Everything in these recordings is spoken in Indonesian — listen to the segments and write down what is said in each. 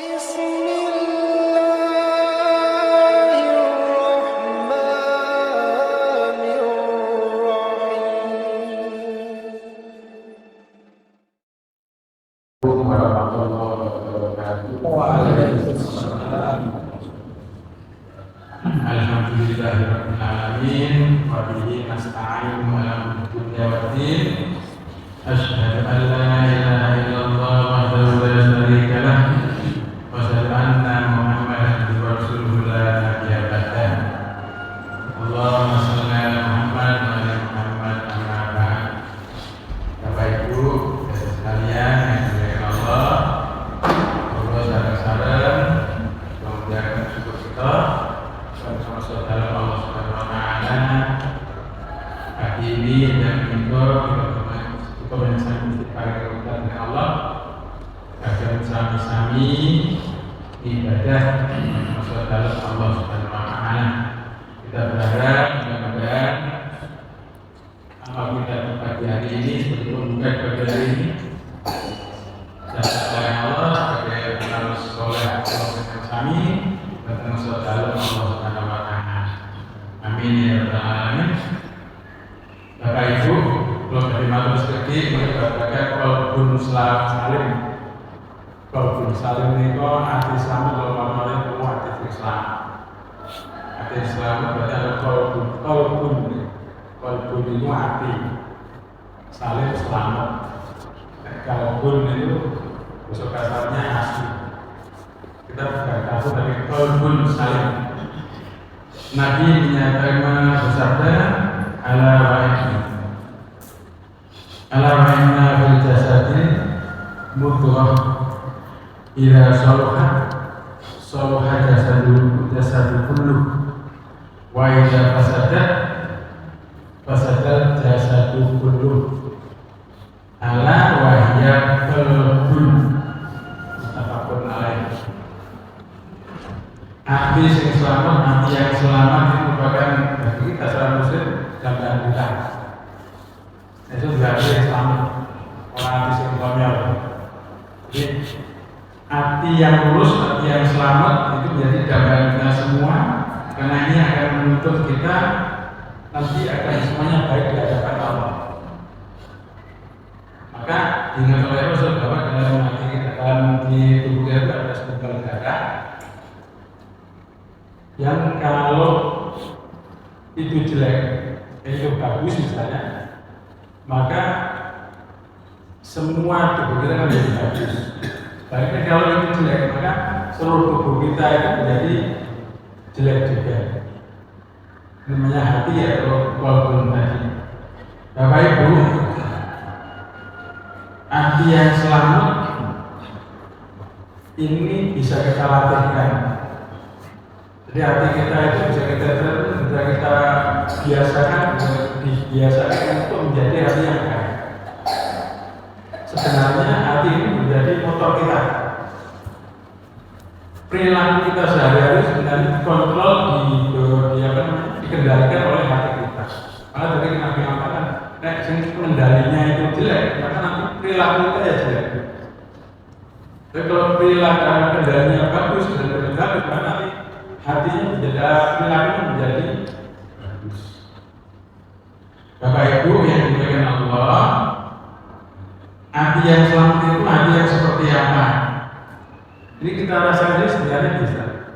Alhamdulillahirrahmanirrahim. Wa bihi nasta'inu ala dunya waddin. Asyhadu an la ilaha illallah wahdahu la syarika lah wa asyhadu anna Muhammadan rasulullah la nabiyya ba'dah. Allahumma shalli ala Muhammad wa ala Muhammad amma ba'd. Bapak Ibu sekalian yang dimuliakan Allah, Allah sareng-sareng mengucapkan syukur kita sama saudara Allah Subhanahu wa taala. Pagi ini dan minggu kita bersama dengan Allah agar bersama-sama ibadah saudara Allah Subhanahu wa taala. Kita berharap mudah-mudahan amal kita pagi hari ini seperti pembuka pagi hari ini dan sayang Allah sebagai pengaruh sekolah Allah bersama bertemu saudara Allah Subhanahu wa taala. Amin ya rabbal alamin. Bapak Ibu, belum dari matur sedikit mengabarkan qalbun salim. Qalbun salim itu arti Islam kalau namanya itu arti Islam. Arti Islam berarti ada qalbun itu hati. Salim selamat. Qalbun itu bahasa kasarnya asli. Kita berkata dari qalbun salim. Nabi menyatakan bersabda, ala wa'inna fil jasadi mudghah ila salaha jasadu kullu wa idza fasadat jasadu kullu ala wa hiya qalbun mutafaqun alaih. Hati yang selamat itu merupakan bagi kita seorang muslim gambaran kita. Itu berarti yang selamat, orang hati yang konyol. Jadi hati yang lurus, hati yang selamat itu menjadi gambaran kita semua. Karena ini akan menuntut kita nanti akan semuanya baik di hadapan Allah. Maka ingat oleh Rasul bahwa dalam hati kita, dalam di tubuh kita ada segumpal darah yang kalau itu jelek, itu bagus misalnya, maka semua tubuh kita akan menjadi bagus. Baiknya kalau itu jelek, maka seluruh tubuh kita itu menjadi jelek juga. Namanya hati ya, walaupun tadi. Bapak Ibu, hati yang selamat ini bisa kita latihkan. Jadi hati kita itu bisa kita dibiasakan untuk menjadi hati yang baik. Sebenarnya hati ini menjadi motor kita. Perilaku kita sehari-hari sebenarnya dikontrol, dikendalikan oleh hati kita. Maka tadi Nabi mengatakan, kendalinya itu jelek, maka nanti perilaku kita ya jelek. Tapi kalau perilaku kendalinya bagus dan bagus, maka nanti hatinya menjadi, perilakunya menjadi bagus. Bapak Ibu yang dimuliakan Allah, hati yang selamat itu hati yang seperti apa? Ini kita rasakan sebenarnya bisa.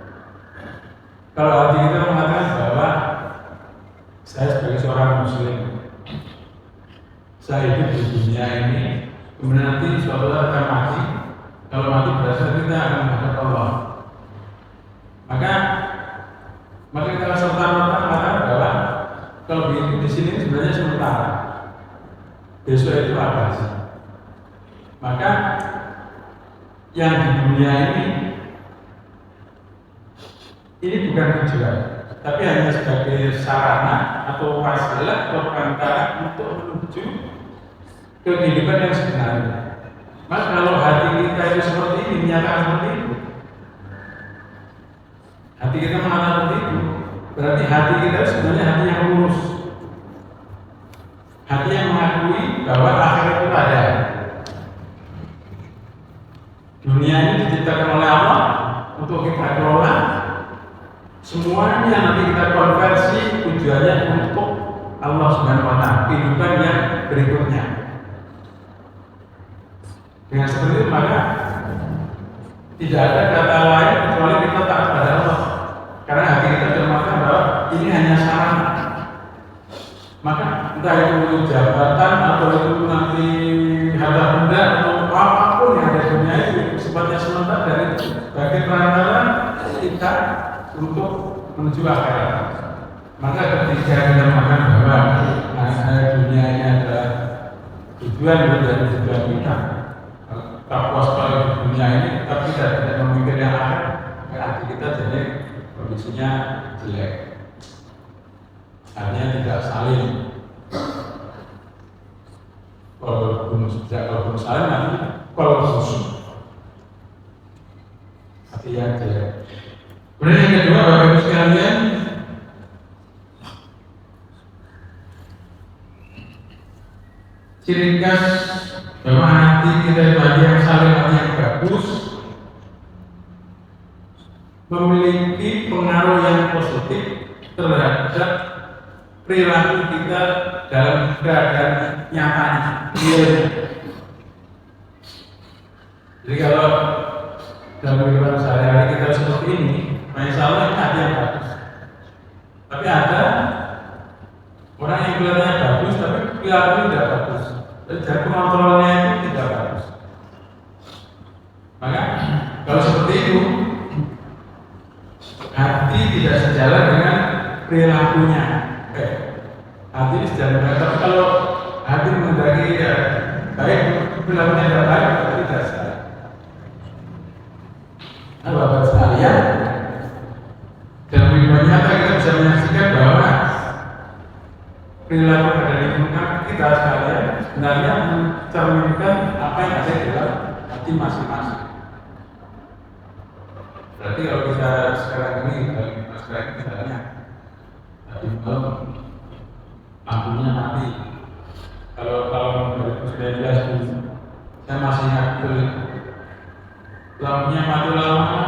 Kalau hati kita mengatakan bahwa saya sebagai seorang muslim, saya hidup di dunia ini, kemudian nanti suatu saat akan mati. Kalau mati berarti kita akan menghadap Allah. Maka kita serta-merta mengatakan bahwa kalau begitu di sini sebenarnya sementara. Besok itu apa sih? Maka yang di dunia ini bukan tujuan, tapi hanya sebagai sarana atau wasilah atau perantara untuk menuju ke kehidupan yang sebenarnya. Maka kalau hati kita itu seperti ini, menyatakan seperti itu, hati kita mengatakan seperti itu, berarti hati kita sebenarnya hati yang lurus, hati yang mengakui bahwa akhirat itu ada. Dunia ini diciptakan oleh Allah untuk kita kelola. Semuanya nanti kita konversi tujuannya untuk Allah Subhanahu wa Ta'ala, kehidupan yang berikutnya. Dengan seperti itu maka tidak ada kata lain kecuali kita taat kepada Allah. Karena hati kita sudah mengatakan bahwa ini hanya sarana. Maka entah itu jabatan atau itu nanti harta benda atau apapun yang ada di dunia itu sifatnya sementara dari sebagai perantara kita untuk menuju akhirat. Maka ketika kita makan bahwa dunia ini adalah tujuan dari tujuan kita, tak puas pada dunia ini, tapi kita tidak memikir yang akhir, hati kita jadi kondisinya jelek. Artinya tidak saling. Kalau saling nanti kalau khusus hati yang jelek. Kemudian yang kedua, Bapak Ibu sekalian, ciri khas bahwa hati kita itu hati yang saling, hati yang bagus, memiliki pengaruh yang positif terhadap perilaku kita dalam keadaan nyatanya. Jadi kalau dalam kehidupan sehari-hari kita seperti ini, insya Allah ini hati yang bagus. Tapi ada orang yang kelihatannya bagus, tapi perilakunya tidak bagus. Dan kontrolnya itu tidak bagus. Maka kalau seperti itu, hati tidak sejalan dengan perilakunya. Hati ini sejalan dengan. Tapi kalau hati menghendaki ya baik, perilakunya tidak baik, tapi tidak sejalan. Nah, Bapak sekalian, dalam kehidupan nyata kita bisa menyaksikan bahwa perilaku pada lingkungan kita sekalian sebenarnya mencerminkan apa yang ada di dalam hati masing-masing. Berarti kalau kita sekarang ini misalnya tadi malam lampunya mati. Kalau tahun 2019 saya masih ingat betul lampunya mati lama,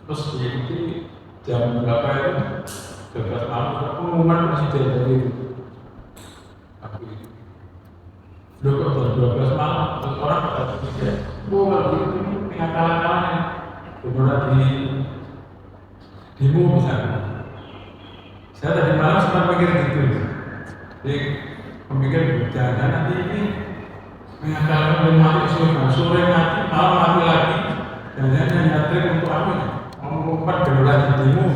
terus diikuti jam berapa itu 12 malam pengumuman presiden dari itu. Udah kok jam 12 malam terus orang pada presiden. Kalau gitu pengakalan-akalan beberapa di misalnya. Saya tadi malam sempat mikir gitu. Jadi memikir jangan nanti ini mengakalkan mati sore mati malam mati lagi. Jangan nyatrik untuk apa? Mengumpat berulang demo.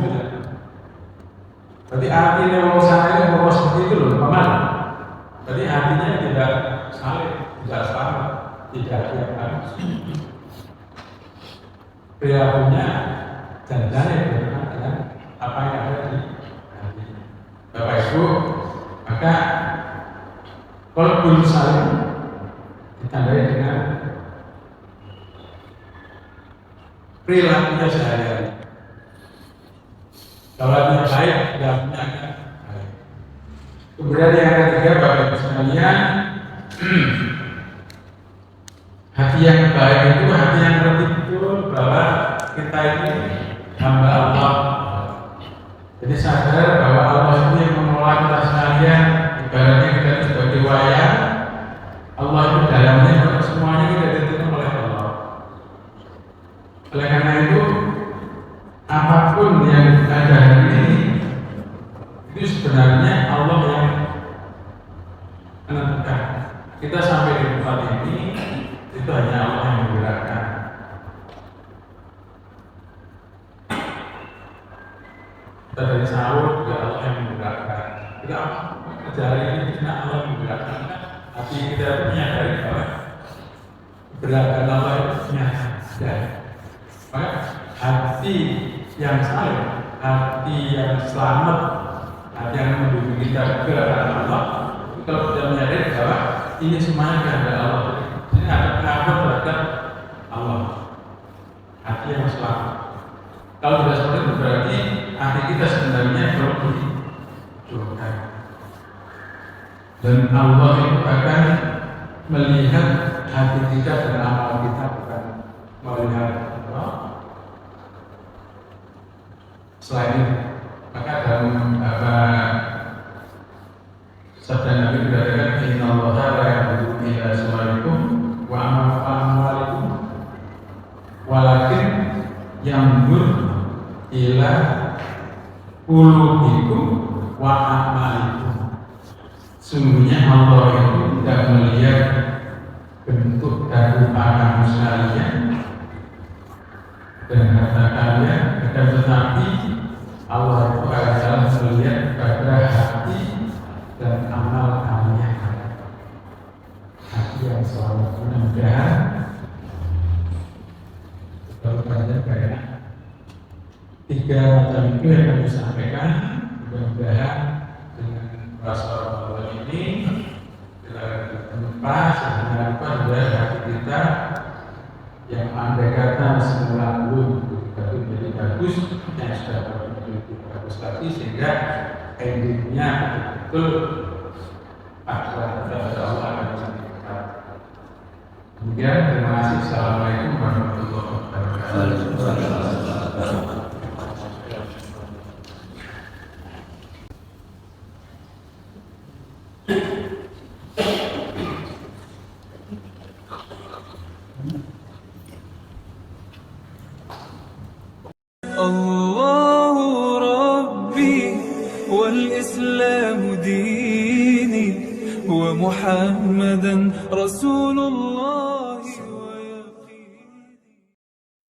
Berarti artinya orang sana ini mau seperti itu loh, paman. Berarti artinya tidak saling, tidak sama, tidak ada perilakunya jangan berkenaan dengan apa yang ada di hati. Bapak Ibu, maka qalbun salim ditandai dengan perilakunya sehari-hari. Kalau yang baik, perilakunya akan baik. Kemudian yang ketiga, Bapak Ibu sekalian, hati yang baik itu hati yang ngerti betul bahwa kita ini hamba Allah. Jadi sadar bahwa Allah itu yang mengelola kita sekalian. Ibaratnya kita itu sebagai wayang, Allah itu dalamnya semuanya kita ditentukan oleh Allah. Oleh karena itu, apapun yang ada hari ini itu sebenarnya Allah yang menentukan. Kita sampai di tempat ini itu hanya Allah yang menggerakkan. Kita dari sahur juga Allah yang menggerakkan. Kita kerja hari ini juga Allah yang menggerakkan. Hati kita menyadari bahwa gerakan Allah itu nyata. Maka hati yang saleh, hati yang selamat, hati yang mendukung kita ke arah Allah. Kalau kita menyadari bahwa ini semuanya kehendak Allah. Ini ada pengakuan terhadap Allah. Hati yang selamat. Kalau tidak seperti itu berarti hati kita sebenarnya belum dijodohkan. Dan Allah itu akan melihat hati kita dan amal kita, bukan melihat selain itu. Maka dalam sabda Nabi dikatakan inna Allaha la yanzuru ila suwarikum wa amwalikum walakin yanzur ila qulubikum wa a'malikum. Sungguhnya Allah itu tidak melihat bentuk dari kamu sekalian dan harta kalian, tetapi Allah itu adalah melihat pada hati dan amal kalian. Hati yang selalu mudah-mudahan kalau banyak kayak 3 macam itu yang kami sampaikan. Mudah-mudahan dengan puasa Ramadan ini tempat sebenarnya adalah hati kita yang andai kata semula belum tapi menjadi bagus, yang sudah menjadi bagus lagi, sehingga endingnya betul kepada Allah akan menjadikan. Kemudian terima kasih. Assalamualaikum warahmatullahi wabarakatuh. الله ربي والإسلام ديني ومحمدا رسول الله.